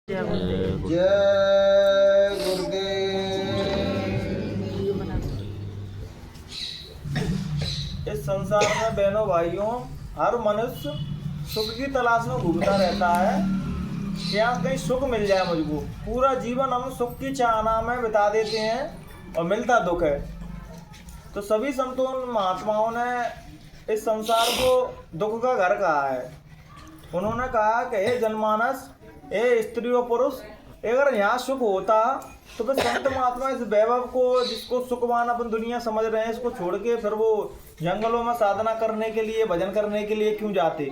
जय गुरुदेव। इस संसार में बहनों भाइयों हर मनुष्य सुख की तलाश में घूमता रहता है कि यहाँ कहीं सुख मिल जाए मुझको। पूरा जीवन हम सुख की चाहना में बिता देते हैं और मिलता दुख है। तो सभी संतों महात्माओं ने इस संसार को दुख का घर कहा है। उन्होंने कहा कि हे जनमानस, हे स्त्री और पुरुष, अगर यहाँ सुख होता तो फिर संत महात्मा इस वैभव को, जिसको सुखवान अपन दुनिया समझ रहे हैं, इसको छोड़ के फिर वो जंगलों में साधना करने के लिए, भजन करने के लिए क्यों जाते।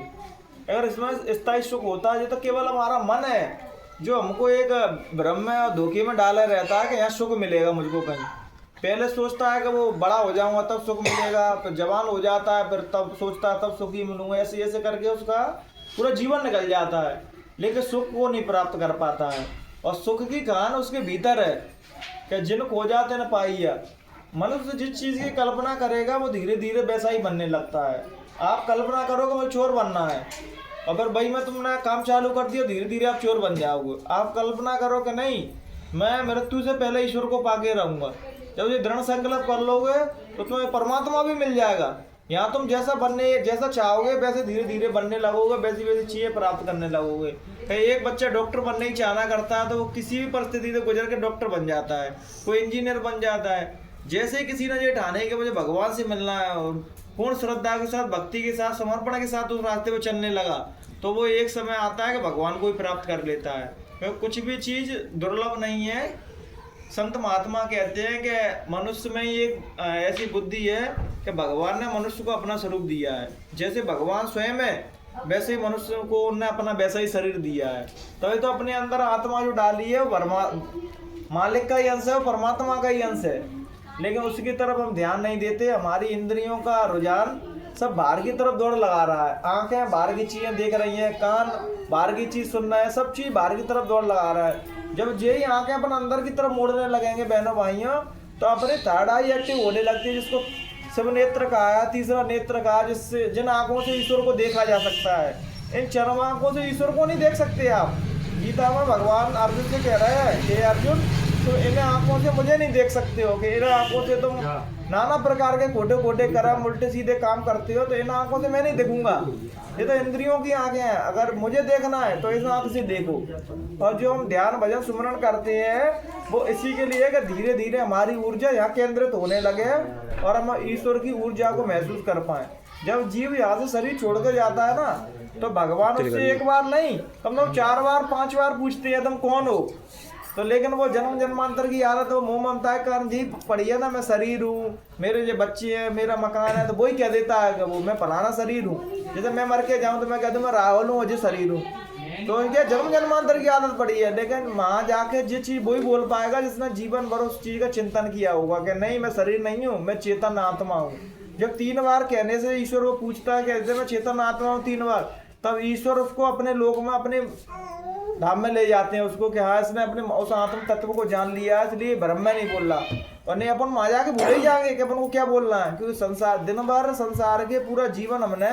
अगर इसमें स्थायी सुख होता, ये तो केवल हमारा मन है जो हमको एक भ्रम में और धोखे में डाले रहता है कि यहाँ सुख मिलेगा मुझको। कहीं पहले सोचता है कि वो बड़ा हो जाऊंगा तब सुख मिलेगा, फिर जवान हो जाता है, फिर तब सोचता है तब सुख ही मिलूंगा। ऐसे ऐसे करके उसका पूरा जीवन निकल जाता है, लेकिन सुख को नहीं प्राप्त कर पाता है। और सुख की कहानी उसके भीतर है कि जिन खो जाते न पाइया। मनुष्य जिस चीज़ की कल्पना करेगा वो धीरे धीरे वैसा ही बनने लगता है। आप कल्पना करोगे मुझे चोर बनना है, और फिर भाई मैं तुमने काम चालू कर दिया, धीरे धीरे आप चोर बन जाओगे। आप कल्पना करो कि नहीं मैं मृत्यु से पहले ईश्वर को पाके रहूंगा, जब ये दृढ़ संकल्प कर लोगे तो तुम्हें परमात्मा भी मिल जाएगा। यहाँ तुम जैसा चाहोगे वैसे धीरे धीरे बनने लगोगे, वैसी वैसी चीज़ें प्राप्त करने लगोगे। कहीं एक बच्चा डॉक्टर बनने की चाहना करता है तो वो किसी भी परिस्थिति से गुजर के डॉक्टर बन जाता है, कोई इंजीनियर बन जाता है। जैसे ही किसी ने ये ठाने कि मुझे भगवान से मिलना है और पूर्ण श्रद्धा के साथ, भक्ति के साथ, समर्पण के साथ उस रास्ते पर चलने लगा, तो वो एक समय आता है कि भगवान को ही प्राप्त कर लेता है। क्योंकि कुछ भी चीज़ दुर्लभ नहीं है। संत महात्मा कहते हैं कि मनुष्य में एक ऐसी बुद्धि है कि भगवान ने मनुष्य को अपना स्वरूप दिया है। जैसे भगवान स्वयं है वैसे ही मनुष्य को उन्होंने अपना वैसा ही शरीर दिया है। तभी तो अपने अंदर आत्मा जो डाली है वो मालिक का ही अंश है, वो परमात्मा का ही अंश है। लेकिन उसकी तरफ हम ध्यान नहीं देते। हमारी इंद्रियों का रुझान सब बाहर की तरफ दौड़ लगा रहा है। आंखें बाहर की चीज़ें देख रही हैं, कान बाहर की चीज़ सुन रहा है, सब चीज़ बाहर की तरफ दौड़ लगा रहा है। जब यही आंखें अपन अंदर की तरफ मोड़ने लगेंगे बहनों भाइयों, तो अपने थर्ड आई एक्टिव होने लगती है, जिसको शिव नेत्र कहा है, तीसरा नेत्र कहा, जिससे जिन आंखों से ईश्वर को देखा जा सकता है। इन चरम आंखों से ईश्वर को नहीं देख सकते आप। गीता में भगवान अर्जुन से कह रहे हैं, हे अर्जुन तो इन आंखों से मुझे नहीं देख सकते हो कि इन आंखों से तुम नाना प्रकार के खोटे खोटे कर्म, उल्टे सीधे काम करते हो, तो इन आंखों से मैं नहीं देखूंगा। ये तो इंद्रियों की आंखें हैं, अगर मुझे देखना है तो इस आंख से देखो। और जो हम ध्यान भजन सुमरण करते हैं वो इसी के लिए कि धीरे धीरे हमारी ऊर्जा यहाँ केंद्रित होने लगे और हम ईश्वर की ऊर्जा को महसूस कर पाए। जब जीव यहाँ से शरीर छोड़कर जाता है ना, तो भगवान उससे एक बार नहीं कम से कम 4 बार 5 बार पूछते हैं तुम कौन हो। तो लेकिन वो जन्म जन्मांतर की आदत, वो मोह ममता के कारण जी पड़ी है ना, मैं शरीर हूँ, मेरे जो बच्चे हैं, मेरा मकान है, तो वही कह देता है कि वो मैं फलाना शरीर हूँ। जैसे मैं मर के जाऊँ तो मैं कह दूँ मैं राहुल हूँ, जो शरीर हूँ। तो इनके जन्म जन्मांतर की आदत पड़ी है। लेकिन वहाँ जाके जिस चीज़ वही बोल पाएगा जिसने जीवन भर उस चीज़ का चिंतन किया होगा कि नहीं मैं शरीर नहीं हूँ, मैं चेतन आत्मा हूँ। जब 3 बार कहने से ईश्वर वो पूछता है कि मैं चेतन आत्मा हूँ 3 बार, तब ईश्वर उसको अपने लोक में, अपने धाम में ले जाते हैं उसको कि हाँ इसने अपने उस आत्म तत्व को जान लिया, इसलिए भ्रम में नहीं बोल रहा। और नहीं अपन वहाँ जाके भूल ही जाएंगे कि अपन को क्या बोलना है। क्योंकि संसार दिन भर संसार के पूरा जीवन हमने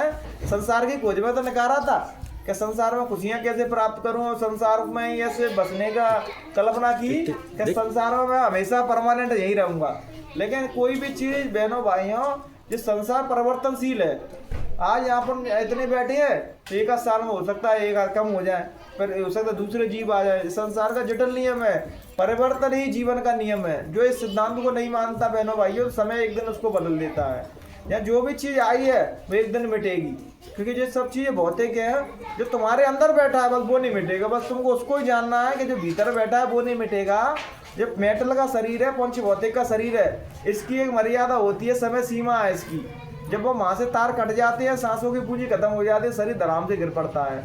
संसार की खोज में तो निकाला था कि संसार में खुशियाँ कैसे प्राप्त करूँ, और संसार में ऐसे बसने का कल्पना की कि संसार में मैं हमेशा परमानेंट यही रहूँगा। लेकिन कोई भी चीज़ बहनों भाइयों, जिस संसार परिवर्तनशील है। आज यहाँ पर इतने बैठे हैं तो 1 साल में हो सकता है 1 कम हो जाए, फिर हो सकता है दूसरे जीव आ जाए। संसार का जटिल नियम है, परिवर्तन ही जीवन का नियम है। जो इस सिद्धांत को नहीं मानता बहनों भाइयों, समय एक दिन उसको बदल देता है। या जो भी चीज़ आई है वो एक दिन मिटेगी, क्योंकि ये सब चीज़ें भौतिक हैं। जो तुम्हारे अंदर बैठा है बस वो नहीं मिटेगा, बस तुमको उसको ही जानना है कि जो भीतर बैठा है वो नहीं मिटेगा। जो मेटल का शरीर है, पंच भौतिक का शरीर है, इसकी एक मर्यादा होती है, समय सीमा है इसकी। जब वो वहाँ से तार कट जाते हैं, सांसों की पूंजी खत्म हो जाती है, शरीर धड़ाम से गिर पड़ता है।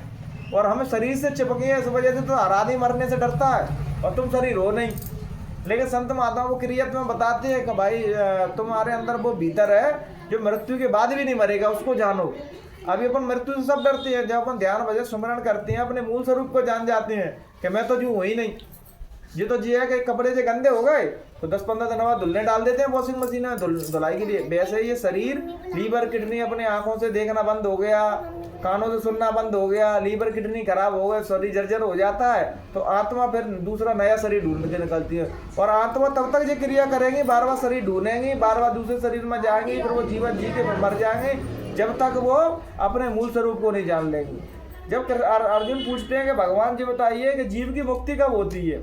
और हमें शरीर से चिपके हैं, इस वजह से तो हर आदमी मरने से डरता है, और तुम शरीर हो नहीं। लेकिन संत महात्मा को क्रियात में बताते हैं कि भाई तुम्हारे अंदर वो भीतर है जो मृत्यु के बाद भी नहीं मरेगा, उसको जानो। अभी अपन मृत्यु से सब डरते हैं। जब अपन ध्यान भजन सुमरण करते हैं, अपने मूल स्वरूप को जान जाते हैं कि मैं तो जो हूँ ही नहीं, ये तो जी है कि कपड़े से गंदे हो गए तो 10-15 दिन बाद धुलने डाल देते हैं वॉशिंग मशीन में धुलाई के लिए। वैसे ये शरीर, लीवर किडनी अपने आंखों से देखना बंद हो गया, कानों से सुनना बंद हो गया, लीवर किडनी खराब हो गया, शरीर जर्जर हो जाता है, तो आत्मा फिर दूसरा नया शरीर ढूंढ के निकलती है। और आत्मा तब तक ये क्रिया करेंगी, बार बार शरीर ढूंढेंगी, बार बार दूसरे शरीर में जाएंगी, फिर वो जीवन जी के मर जाएंगे जब तक वो अपने मूल स्वरूप को नहीं जान लेंगे। जब अर्जुन पूछते हैं कि भगवान जी बताइए कि जीव की मुक्ति कब होती है,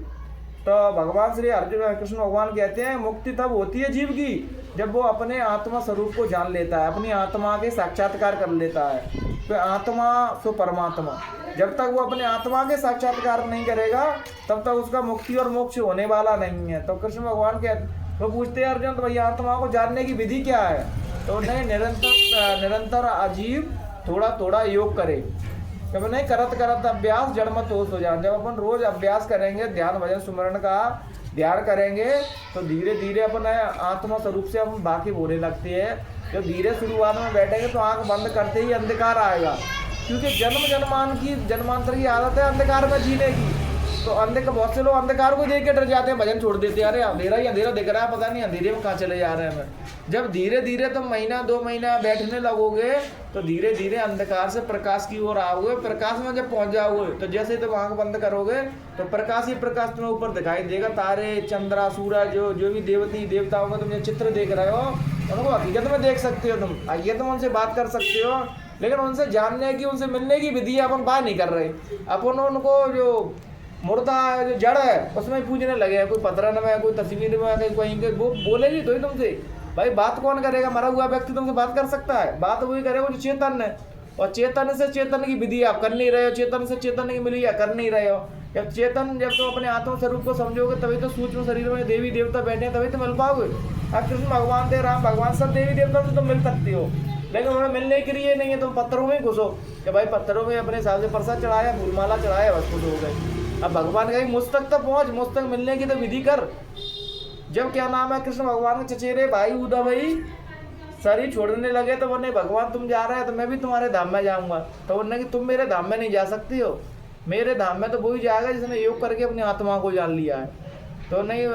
तो भगवान श्री अर्जुन कृष्ण भगवान कहते हैं मुक्ति तब होती है जीव की जब वो अपने आत्मा स्वरूप को जान लेता है, अपनी आत्मा के साक्षात्कार कर लेता है। तो आत्मा सो परमात्मा, जब तक वो अपने आत्मा के साक्षात्कार नहीं करेगा तब तक उसका मुक्ति और मोक्ष होने वाला नहीं है। तो कृष्ण भगवान के वो पूछते हैं अर्जुन तो भैया आत्मा को जानने की विधि क्या है, तो नहीं निरंतर अजीब थोड़ा थोड़ा योग करे, जब नहीं करत करत अभ्यास जड़ मत होश हो जाए। जब अपन रोज अभ्यास करेंगे, ध्यान भजन सुमरण का ध्यान करेंगे तो धीरे धीरे अपन आत्मा स्वरूप से हम वाकिफ होने लगते हैं। जब धीरे शुरुआत में बैठेंगे तो आंख बंद करते ही अंधकार आएगा, क्योंकि जन्मांतर की आदत है अंधकार में जीने की। तो बहुत से लोग अंधकार को देख के डर जाते हैं, भजन छोड़ देते हैं, अरे अंधेरा ही अंधेरा दिख रहा है, पता नहीं अंधेरे में कहाँ चले जा रहे हैं। जब धीरे धीरे तुम महीना 2 महीना बैठने लगोगे तो धीरे धीरे अंधकार से प्रकाश की ओर आओगे। प्रकाश में जब पहुंच जाओगे तो जैसे तुम आंख बंद करोगे तो प्रकाश ही प्रकाश तुम्हें ऊपर दिखाई देगा। तारे, चंद्रा, सूरज, जो भी देवती देवताओं का तुम जो चित्र देख रहे हो उनको हकीकत में देख सकते हो, तुम हकीकत में उनसे बात कर सकते हो, लेकिन उनसे जानने की, उनसे मिलने की विधि अपन बात नहीं कर रहे। अपन उनको जो मुर्दा जो जड़ है उसमें पूछने लगे हैं, कोई पत्थर में, कोई तस्वीर में, कहीं के वो बोलेगी तो ही तुमसे। भाई बात कौन करेगा, मरा हुआ व्यक्ति तुमसे बात कर सकता है? बात वही करेगा जो चेतन है, और चेतन से चेतन की विधि आप कर नहीं रहे हो, चेतन से चेतन की मिली कर नहीं रहे हो। जब तुम अपने आत्म स्वरूप को समझोगे तभी तो सूक्ष्म शरीर में देवी देवता बैठे हैं, तभी तो मिल पाओगे। अब कृष्ण भगवान थे, राम भगवान, सब देवी देवता से तुम मिल सकती हो, लेकिन उन्हें मिलने के लिए नहीं है। तुम पत्थरों में घुसो कि भाई पत्थरों में अपने हिसाब से प्रसाद चढ़ाया, फूलमाला चढ़ाया, बस खुश हो गए। अब भगवान कहीं मुझ तक तो पहुँच, मुझ तक मिलने की तो विधि कर। जब क्या नाम है कृष्ण भगवान के चचेरे भाई उदा भाई शरीर छोड़ने लगे तो बोले भगवान तुम जा रहे हैं तो मैं भी तुम्हारे धाम में जाऊंगा। तो बोलने कि तुम मेरे धाम में नहीं जा सकती हो, मेरे धाम में तो वही जाएगा जिसने योग करके अपनी आत्मा को जान लिया है। तो नहीं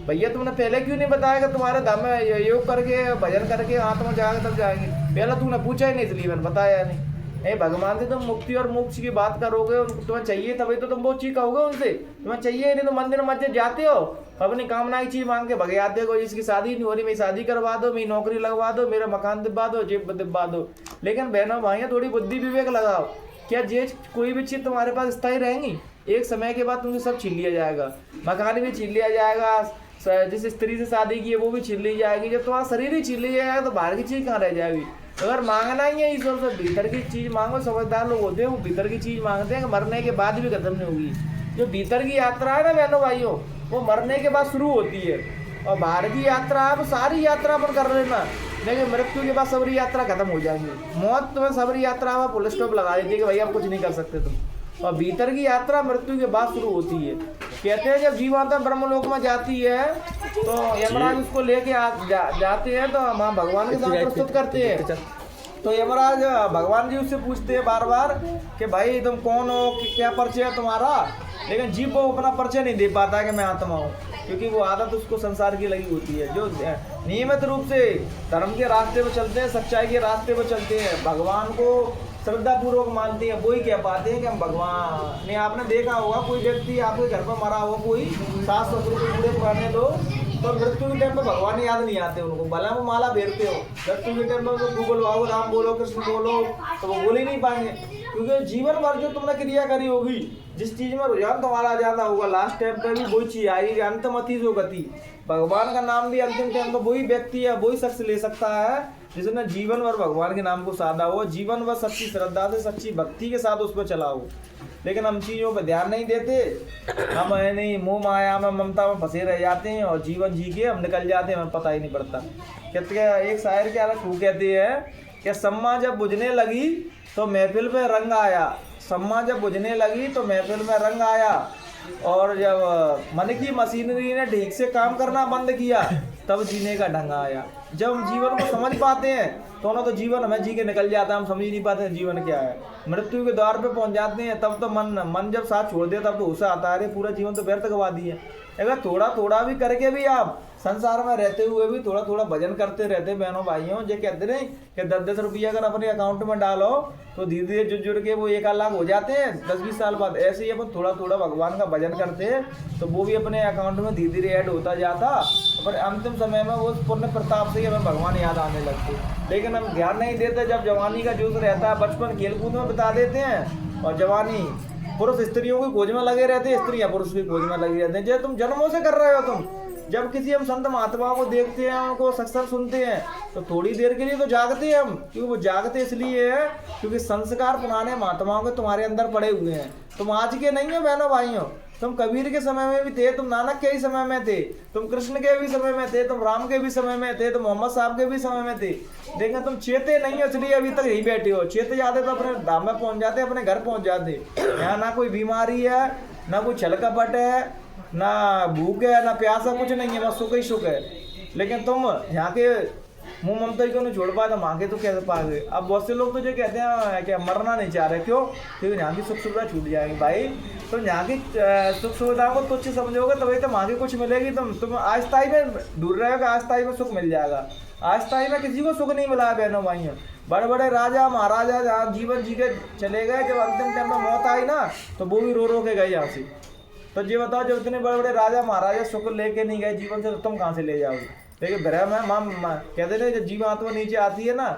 भैया तुमने पहले क्यों नहीं बताया कि तुम्हारे धाम में योग करके भजन करके आत्मा जाएगा तब जाएंगे, पहले तुमने पूछा ही नहीं इसलिए मैंने बताया नहीं। नहीं भगवान से तुम मुक्ति और मोक्ष की बात करोगे, उनको तुम्हें चाहिए तभी तो तुम वो चीज कहोगे उनसे। तुम्हें चाहिए नहीं तो मंदिर मस्जिद जाते हो, अपनी कामना की चीज मांग के भगे आते हो, जिसकी शादी नहीं हो रही मेरी शादी करवा दो, मेरी नौकरी लगवा दो, मेरा मकान दिलवा दो, जेब दिलवा दो। लेकिन बहनों भाइयों थोड़ी बुद्धि विवेक लगाओ, क्या जे कोई भी चीज तुम्हारे पास स्थायी रहेंगी? एक समय के बाद तुमसे सब छीन लिया जाएगा, मकान भी छीन लिया जाएगा, जिस स्त्री से शादी की है वो भी छीन ली जाएगी। जब तुम्हारा शरीर ही छीन लिया जाएगा तो बाहर की चीज कहाँ रह जाएगी? अगर मांगना ही है ईश्वर से भीतर की चीज मांगो। समझदार लोग होते हैं वो भीतर की चीज मांगते हैं, मरने के बाद भी खत्म नहीं होगी। जो भीतर की यात्रा है ना बहनों भाइयों, वो मरने के बाद शुरू होती है, और बाहर की यात्रा आप सारी यात्रा पर कर लेना, लेकिन मृत्यु के बाद सबरी यात्रा खत्म हो जाएगी। मौत तुम्हें सबरी यात्रा में फुल स्टॉप लगा देती है कि भाई आप कुछ नहीं कर सकते तुम, और भीतर की यात्रा मृत्यु के बाद शुरू होती है। कहते हैं जब जीवात्मा ब्रह्मलोक में जाती है तो यमराज उसको लेके जाते हैं, तो हम भगवान के साथ प्रस्तुत करते हैं। तो यमराज भगवान जी उससे पूछते हैं बार बार कि भाई तुम कौन हो, कि क्या परिचय है तुम्हारा? लेकिन जीव वो अपना परिचय नहीं दे पाता कि मैं आत्मा हूँ, क्योंकि वो आदत उसको संसार की लगी होती है। जो नियमित रूप से धर्म के रास्ते पर चलते हैं, सच्चाई के रास्ते पर चलते हैं, भगवान को श्रद्धा पूर्वक मानते हैं, वही कह पाते हैं कि हम भगवान। नहीं आपने देखा होगा कोई व्यक्ति आपके घर पर मरा हो, कोई सास ससुर को बूढ़े पुराने लोग, तो मृत्यु के टाइम पर भगवान याद नहीं आते उनको, भले वो माला फेरते हो। मृत्यु के टाइम पर गूगल आओ, राम बोलो, कृष्ण बोलो, तो वो बोल ही नहीं पाएंगे, क्योंकि जीवन भर जो तुमने क्रिया करी होगी, जिस चीज में रुझान तुम्हारा ज्यादा होगा, लास्ट टाइम पर भी वही चीज आएगी। अंतमति जो गति, भगवान का नाम भी अंतिम टाइम पर वही व्यक्ति है, वही शख्स ले सकता है जिसने जीवन भर भगवान के नाम को साधा हो, जीवन भर सच्ची श्रद्धा से सच्ची भक्ति के साथ उस पर चला हो। लेकिन हम चीज़ों पर ध्यान नहीं देते, हम है नहीं मोह माया में ममता में फंसे रह जाते हैं, और जीवन जी के हम निकल जाते हैं, हमें पता ही नहीं पड़ता। कहते हैं एक शायर क्या कहते हैं कि सम्मा जब बुझने लगी तो महफिल में रंग आया, सम्मा जब बुझने लगी तो महफिल में रंग आया, और जब मन की मशीनरी ने ठीक से काम करना बंद किया तब जीने का ढंग आया। जब हम जीवन को समझ पाते हैं तो ना तो जीवन हमें जी के निकल जाता है, हम समझ ही नहीं पाते जीवन क्या है। मृत्यु के द्वार पे पहुंच जाते हैं तब तो मन जब साथ छोड़ दिया तब तो गुस्सा आता है, अरे पूरा जीवन तो व्यर्थ गवा दिए। अगर थोड़ा थोड़ा भी करके भी आप संसार में रहते हुए भी थोड़ा थोड़ा भजन करते रहते बहनों भाइयों, जो कहते नहीं कि 10-10 रुपया अगर अपने अकाउंट में डालो तो धीरे धीरे जुड़ जुड़ के वो 1 लाख हो जाते हैं 10-20 साल बाद। ऐसे ही अपन थोड़ा थोड़ा भगवान का भजन करते तो वो भी अपने अकाउंट में धीरे धीरे ऐड होता जाता, पर अंतिम समय में वो पुण्य प्रताप से ही हमें भगवान याद आने लगते। लेकिन हम ध्यान नहीं देते, जब जवानी का जोश रहता है बचपन खेलकूद में बिता देते हैं, और जवानी पुरुष स्त्रियों की खोज में लगे रहते हैं, स्त्रियां पुरुष की खोज में लगी रहते हैं। जो तुम जन्मों से कर रहे हो, तुम जब किसी हम संत महात्माओं को देखते हैं, उनको सत्संग सुनते हैं तो थोड़ी देर के लिए तो जागते हैं हम, क्योंकि वो जागते इसलिए है क्योंकि संस्कार पुराने महात्माओं के तुम्हारे अंदर पड़े हुए हैं। तुम आज के नहीं हो बहनों भाइयों, तुम कबीर के समय में भी थे, तुम नानक के ही समय में थे, तुम कृष्ण के भी समय में थे, तुम राम के भी समय में थे, तुम मोहम्मद साहब के भी समय में थे। लेकिन तुम चेते नहीं हो इसलिए अभी तक यही बैठे हो। चेते जाते तो अपने धाम में पहुंच जाते, अपने घर पहुंच जाते। यहाँ ना कोई बीमारी है, ना कोई छल कपट है, ना भूख है, ना प्यास है, कुछ नहीं है, बस सुख ही सुख है। लेकिन तुम यहाँ के मुंह ममता को नहीं छोड़ पाए तो मांगे तो कैसे पाओगे। अब बहुत से लोग तो जो कहते हैं कि मरना नहीं चाह रहे, क्यों? क्योंकि यहाँ की सुख सुविधा छूट जाएगी। भाई तो यहाँ की सुख सुविधाओं को तुच्छ समझोगे तभी तो वहाँ की कुछ मिलेगी। तुम आस्थाई में ढूंढ रहे हो कि आस्थाई में सुख मिल जाएगा। आस्थाई में किसी को सुख नहीं मिला है बहनों भाइयों। बड़े बड़े राजा महाराजा जहाँ जीवन जी के चले गए, जब अंतिम टाइम में मौत आई ना तो वो भी रो रो के गए यहाँ से। तो ये बताओ, जब इतने बड़े बड़े राजा महाराजा सुख लेके नहीं गए जीवन से, तो तुम कहाँ से ले जाओगे? देखिए भ्रम है। कहते थे जब जीव आत्मा नीचे आती है ना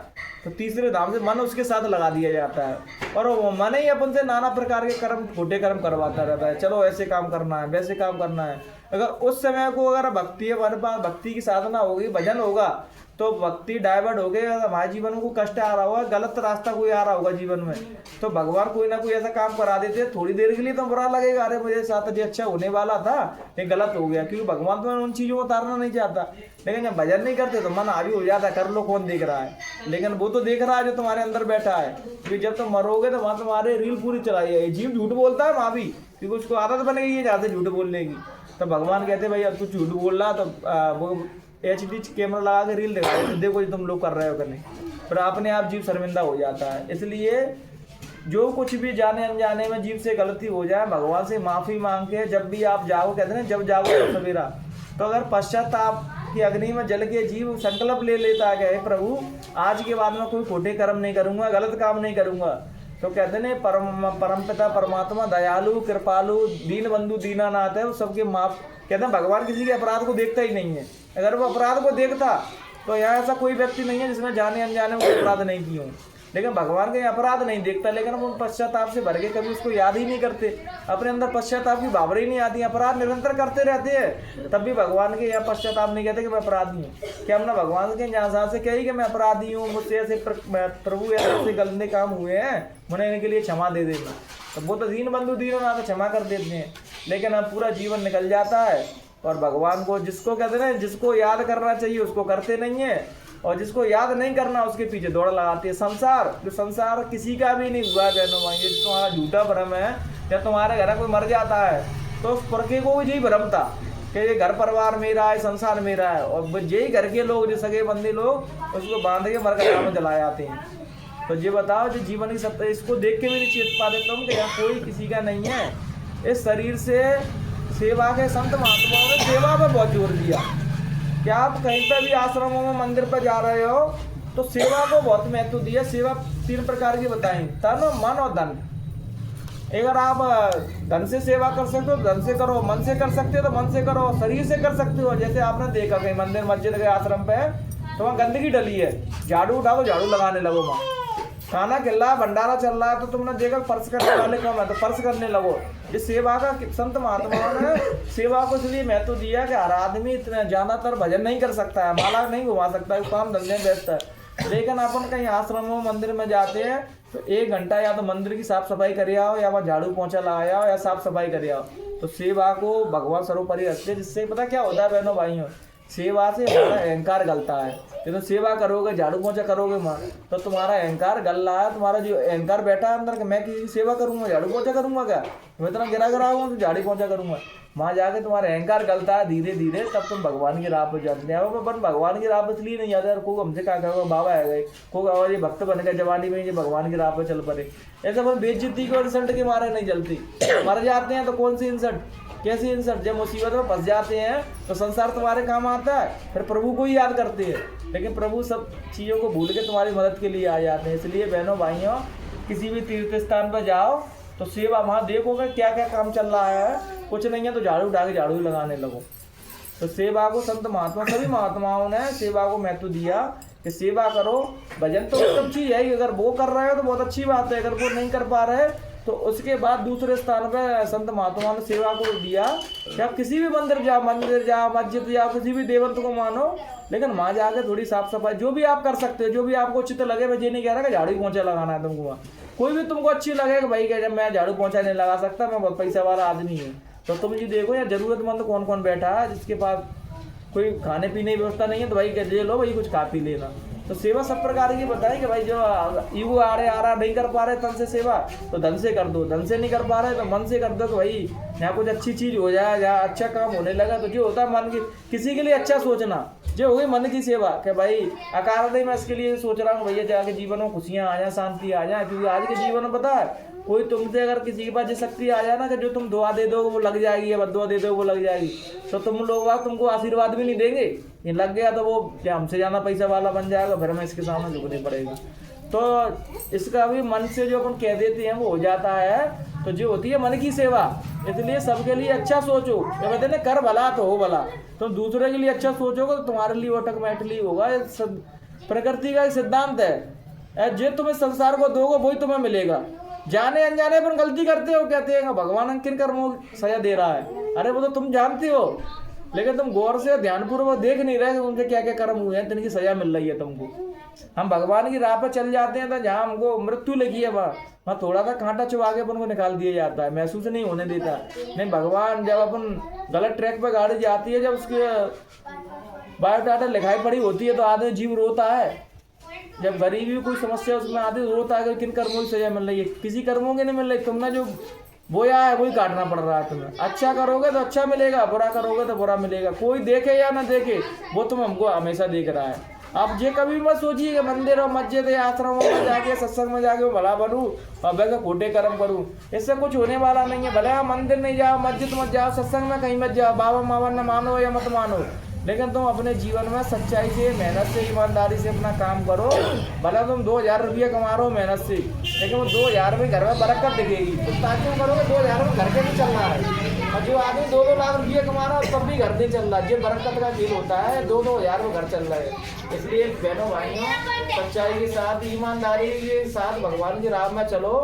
तो तीसरे धाम से मन उसके साथ लगा दिया जाता है, और वो मन ही अपन से नाना प्रकार के कर्म, खोटे कर्म करवाता रहता है। चलो ऐसे काम करना है, वैसे काम करना है। अगर उस समय को अगर भक्ति हमारे पास, भक्ति की साधना होगी, भजन होगा, तो भक्ति डाइवर्ट हो गई, हमारे जीवन में कोई कष्ट आ रहा होगा, गलत रास्ता कोई आ रहा होगा जीवन में, तो भगवान कोई ना कोई ऐसा काम करा देते थोड़ी देर के लिए, तो बुरा लगेगा, अरे मेरे साथ ये अच्छा होने वाला था ये गलत हो गया, क्योंकि भगवान तो उन चीज़ों को उतारना नहीं चाहता। लेकिन जब भजन नहीं करते तो मन हावी हो जाता है, कर लो कौन देख रहा है। लेकिन वो तो देख रहा है जो तुम्हारे अंदर बैठा है, क्योंकि जब तुम मरोगे तो वहाँ तुम्हारे रील पूरी चलाई है। जीव झूठ बोलता है वहाँ भी, क्योंकि उसको आदत बन गई है जहाँ से झूठ बोलने की। तो भगवान कहते भाई अब तू झूठ बोल रहा, तो वो HD कैमरा लगा के रील दिखा देते, देखो जो तुम लोग कर रहे हो कि नहीं। फिर अपने आप जीव शर्मिंदा हो जाता है। इसलिए जो कुछ भी जाने अनजाने में जीव से गलती हो जाए, भगवान से माफ़ी मांग के जब भी आप जाओ, कहते हैं जब जाओ तो सवेरा, तो अगर पश्चाताप की अग्नि में जल के जीव संकल्प ले लेता है कि प्रभु आज के बाद में कोई खोटे कर्म नहीं करूँगा, गलत काम नहीं करूँगा, तो कहते हैं परमपिता परमात्मा दयालु कृपालु दीन बंधु दीनानाथ है, वो सबके माफ। कहते हैं भगवान किसी के अपराध को देखता ही नहीं है। अगर वो अपराध को देखता तो यहाँ ऐसा कोई व्यक्ति नहीं है जिसने जाने अनजाने में अपराध नहीं किए हों। लेकिन भगवान के अपराध नहीं देखता, लेकिन हम पश्चाताप से भर के कभी उसको याद ही नहीं करते, अपने अंदर पश्चाताप की भावना ही नहीं आती, अपराध निरंतर करते रहते हैं, तब भी भगवान के यहाँ पश्चाताप नहीं कहते कि मैं अपराधी हूँ। क्या हमने भगवान के यहाँ से कही कि मैं अपराधी हूँ, मुझसे ऐसे प्रभु ऐसे गंदे काम हुए हैं, मुझे इनके लिए क्षमा दे देना, तो वो तो दीन बंधु दीनानाथ क्षमा कर देते हैं। लेकिन अब पूरा जीवन निकल जाता है और भगवान को जिसको कहते हैं जिसको याद करना चाहिए उसको करते नहीं है, और जिसको याद नहीं करना उसके पीछे दौड़ लगाती है। संसार जो संसार किसी का भी नहीं हुआ बहनों भाई, ये तुम्हारा झूठा भ्रम है। जब तुम्हारे घर कोई मर जाता है तो उस पुरखे को भी यही भ्रम था कि ये घर परिवार मेरा है, संसार मेरा है, और यही घर के लोग जो सगे बंदे लोग उसको बांध के मरकटा में जलाए आते हैं। तो ये बताओ जो जीवन की सत्ता, इसको देख के भी नहीं चेत पाते तुम कि यहाँ कोई किसी का नहीं है। इस शरीर से सेवा के संत महात्माओं ने सेवा पर बहुत जोर दिया। क्या आप कहीं पर भी आश्रमों में मंदिर पर जा रहे हो तो सेवा को बहुत महत्व दिया। सेवा 3 प्रकार की बताई, तन मन और धन। अगर आप धन से सेवा कर सकते हो धन से करो, मन से कर सकते हो तो मन से करो, शरीर से कर सकते हो। जैसे आपने देखा कहीं मंदिर मस्जिद के आश्रम पे तो वहाँ गंदगी डली है, झाड़ू उठाओ तो झाड़ू लगाने लगो, वहाँ खाना खिल रहा है, भंडारा चल रहा है तो तुमने देखा फर्श करने वाले कम है तो फर्श करने लगो। ये सेवा का संत महात्माओं ने सेवा को इसलिए महत्व दिया कि हर आदमी इतना ज़्यादातर भजन नहीं कर सकता है, माला नहीं घुमा सकता है, काम धंधे में व्यस्त है। लेकिन अपन कहीं आश्रमों मंदिर में जाते हैं तो 1 घंटा या तो मंदिर की साफ सफाई कर आओ, या वहाँ झाड़ू पोंछा लगाया हो, या साफ सफाई कर आओ। तो सेवा को भगवान सर्वोपरि रखते हैं, जिससे पता क्या होता है बहनों भाइयों, सेवा से हमारा अहंकार गलता है। तो सेवा करोगे, झाड़ू पोंछा करोगे माँ, तो तुम्हारा अहंकार गल रहा है। तुम्हारा जो अहंकार बैठा है अंदर कि मैं किसी की सेवा करूंगा, झाड़ू पोंछा करूंगा, क्या मैं इतना गिरा गिरा हूँ तो झाड़ी पहुंचा करूंगा। वहाँ जाके तुम्हारा अहंकार गलता है धीरे धीरे, तब तुम भगवान की राह पर जाते हैं। अपन भगवान की राह पर इसलिए नहीं जाते यार, कोई हमसे क्या कहोगे, बाबा आ गए, कोई कहोगे ये भक्त बन गए जवानी में, ये भगवान की राह पर चल पड़े। ऐसे अपन बेइज्जती के और इंसल्ट के मारे नहीं चलती। मर जाते हैं तो कौन सी इंसल्ट, कैसी इंसल्ट, जब मुसीबत में फंस जाते हैं तो संसार तुम्हारे काम आता है, फिर प्रभु को ही याद करते हैं। लेकिन प्रभु सब चीज़ों को भूल के तुम्हारी मदद के लिए आ जाते हैं। इसलिए बहनों भाइयों, किसी भी तीर्थ स्थान पर जाओ तो सेवा, वहाँ देखोगे क्या क्या काम चल रहा है, कुछ नहीं है तो झाड़ू उठा के झाड़ू ही लगाने लगो। तो सेवा को संत महात्मा, सभी महात्माओं ने सेवा को महत्व दिया कि सेवा करो। भजन तो उत्तम चीज़ है, अगर वो कर रहे हो तो बहुत अच्छी बात है, अगर वो नहीं कर पा रहे तो उसके बाद दूसरे स्थान पर संत महात्मा ने सेवा को दिया कि आप किसी भी मंदिर जाओ, मस्जिद जाओ, किसी भी देवंत को मानो, लेकिन वहाँ जाकर थोड़ी साफ सफाई जो भी आप कर सकते हो, जो भी आपको उचित लगे। मैं ये नहीं कह रहा कि झाड़ू पोंछा लगाना है तुमको, वहाँ कोई भी तुमको अच्छी लगे कि भाई जब मैं झाड़ू पोंछा नहीं लगा सकता, मैं बहुत पैसा वाला आदमी हूँ, तो तुम ये देखो यार जरूरतमंद कौन कौन बैठा है जिसके पास कोई खाने पीने की व्यवस्था नहीं है, तो भाई ले लो भाई, कुछ खा पी लेना। तो सेवा सब प्रकार की बताई कि भाई जो ईगो आ रहा नहीं कर पा रहे तन से सेवा, तो धन से कर दो, धन से नहीं कर पा रहे तो मन से कर दो कि भाई यहाँ कुछ अच्छी चीज़ हो जाए, यहाँ अच्छा काम होने लगा। तो जो होता है मन की, किसी के लिए अच्छा सोचना, जो हो गई मन की सेवा कि भाई अकारण नहीं मैं इसके लिए सोच रहा हूँ भैया जाके जीवन में खुशियाँ आ जाए, शांति आ जाए। क्योंकि आज के जीवन में पता है कोई तुमसे अगर किसी के पास ये शक्ति आ जाए ना कि जो तुम दुआ दे दो वो लग जाएगी, या बद्दुआ दे दो वो लग जाएगी, तो तुम लोग तुमको आशीर्वाद भी नहीं देंगे। ये लग गया तो वो हमसे ज़्यादा पैसा वाला बन जाएगा, फिर हमें इसके सामने झुकने पड़ेगा। तो इसका भी मन से जो अपन कह देते हैं वो हो जाता है। तो जो होती है मन की सेवा, इसलिए सबके लिए अच्छा सोचो। क्या कहते हैं, कर भला तो हो भला। तुम दूसरे के लिए अच्छा सोचोगे तो तुम्हारे लिए ऑटोमेटिकली होगा। प्रकृति का एक सिद्धांत है, जो तुम्हें संसार को दोगे वही तुम्हें मिलेगा। जाने अनजाने पर गलती करते हो, कहते हैं भगवान किन कर्मों की सजा दे रहा है। अरे वो तो तुम जानते हो, लेकिन तुम गौर से ध्यानपूर्वक देख नहीं रहे कि उनके क्या क्या कर्म हुए हैं, तो इनकी सजा मिल रही है तुमको। हम भगवान की राह पर चल जाते हैं तो जहाँ हमको मृत्यु लगी है वहाँ थोड़ा सा कांटा चुबा के अपन को निकाल दिया जाता है, महसूस नहीं होने देता। नहीं, भगवान जब अपन गलत ट्रैक पर गाड़ी जाती है, जब उसके बायोडाटा लिखाई पड़ी होती है तो आदमी जीव रोता है। जब गरीबी कोई समस्या उसमें आदमी रोता है कि किन कर्मों की सजा मिल रही है, किसी कर्मों की नहीं मिल रही। तुमने जो बोया है वही काटना पड़ रहा है तुम्हें। अच्छा करोगे तो अच्छा मिलेगा, बुरा करोगे तो बुरा मिलेगा। कोई देखे या ना देखे वो तुम हमको हमेशा देख रहा है। आप ये कभी मत सोचिए कि मंदिर और मस्जिद या आश्रमों में जाके सत्संग में जाके भला बनूँ और वैसे खोटे कर्म करूँ, इससे कुछ होने वाला नहीं है। भले आप मंदिर नहीं जाओ, मस्जिद मत जाओ, सत्संग में कहीं मत जाओ, बाबा मावा न मानो या मत मानो, लेकिन तुम अपने जीवन में सच्चाई से, मेहनत से, ईमानदारी से अपना काम करो। भला तुम 2000 रुपये कमा रहे हो मेहनत से, लेकिन वो 2000 में घर में बरकत दिखेगी। तो ताकि करोगे 2000 में घर के नहीं चल रहा है। और जो आदमी 2-2 लाख रुपये कमा रहा है तब भी घर नहीं चल रहा है। ये बरकत का खेल होता है, 2-2 हज़ार में घर चल रहा है। इसलिए बहनों भाइयों, सच्चाई के साथ, ईमानदारी के साथ भगवान की राह में चलो।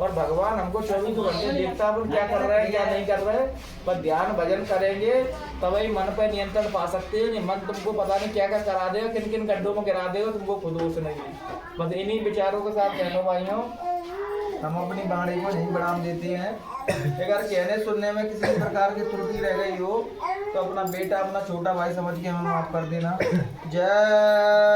और भगवान हमको 24 घंटे देखता है क्या कर रहे हैं क्या नहीं कर रहे हैं। पर ध्यान भजन करेंगे तभी मन पर नियंत्रण पा सकते हैं। मन तुमको पता नहीं क्या क्या करा देगा, किन किन गड्ढों में गिरा देगा, तुमको खुद होश नहीं है। बस इन्हीं विचारों के साथ बहनों भाइयों हम अपनी वाणी को नहीं बढ़ाम देते हैं। अगर कहने सुनने में किसी प्रकार की त्रुटि रह गई हो तो अपना बेटा, अपना छोटा भाई समझ के हमें माफ कर देना। जय